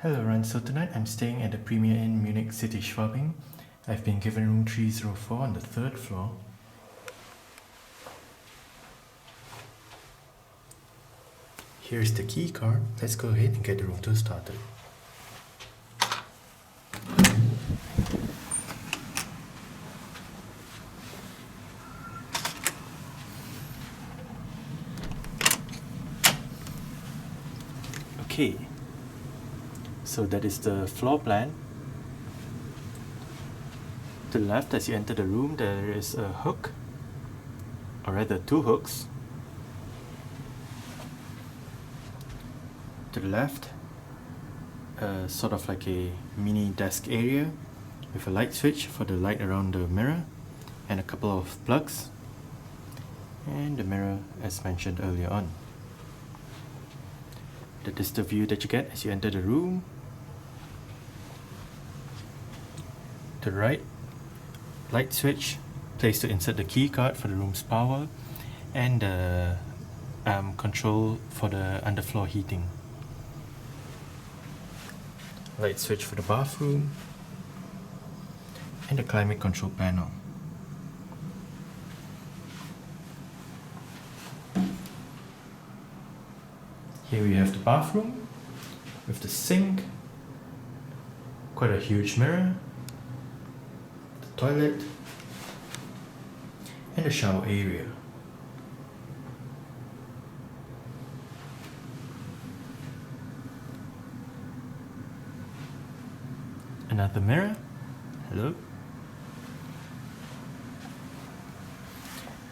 Hello everyone, so tonight I'm staying at the Premier Inn Munich City Schwabing. I've been given room 304 on the 3rd floor. Here's the key card. Let's go ahead and get the room tour started. Okay, so that is the floor plan. To the left, as you enter the room, there is a hook, or rather two hooks. To the left, sort of like a mini desk area with a light switch for the light around the mirror and a couple of plugs, and the mirror as mentioned earlier on. That is the view that you get as you enter the room. To the right, light switch, place to insert the key card for the room's power, and the control for the underfloor heating. Light switch for the bathroom, and the climate control panel. Here we have the bathroom with the sink, quite a huge mirror, the toilet, and the shower area. Another mirror, hello.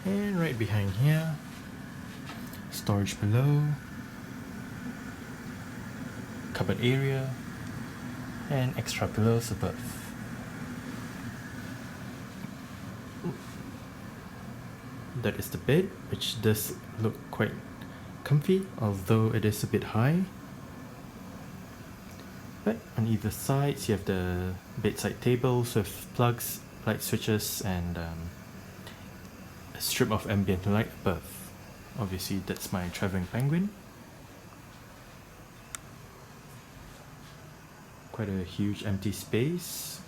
And right behind here, storage below, cupboard area, and extra pillows above. That is the bed, which does look quite comfy, although it is a bit high. But on either sides, you have the bedside tables with plugs, light switches, and a strip of ambient light above. Obviously, that's my traveling penguin. Quite a huge empty space.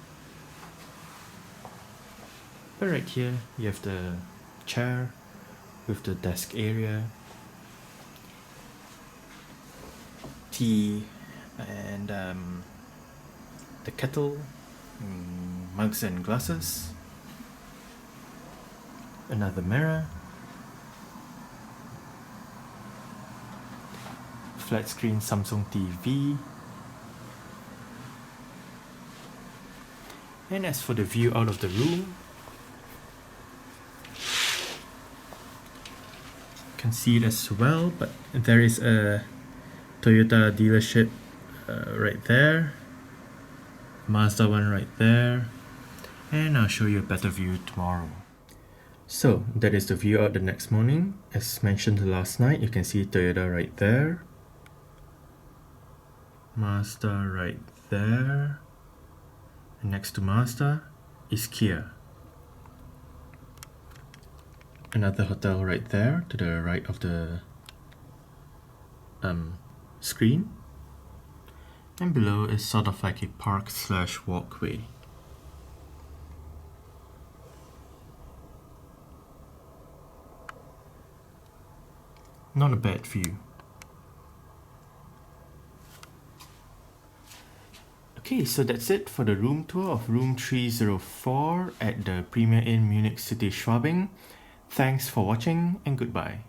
But right here, you have the chair with the desk area, tea, and the kettle, mugs and glasses, another mirror, flat screen Samsung TV, and as for the view out of the room, you can see it as well, but there is a Toyota dealership right there, Mazda one right there, and I'll show you a better view tomorrow. So that is the view out the next morning. As mentioned last night, you can see Toyota right there, Mazda right there, and next to Mazda is Kia. Another hotel right there to the right of the screen, and below is sort of like a park / walkway. Not a bad view. Okay, so that's it for the room tour of room 304 at the Premier Inn Munich City Schwabing. Thanks for watching and goodbye.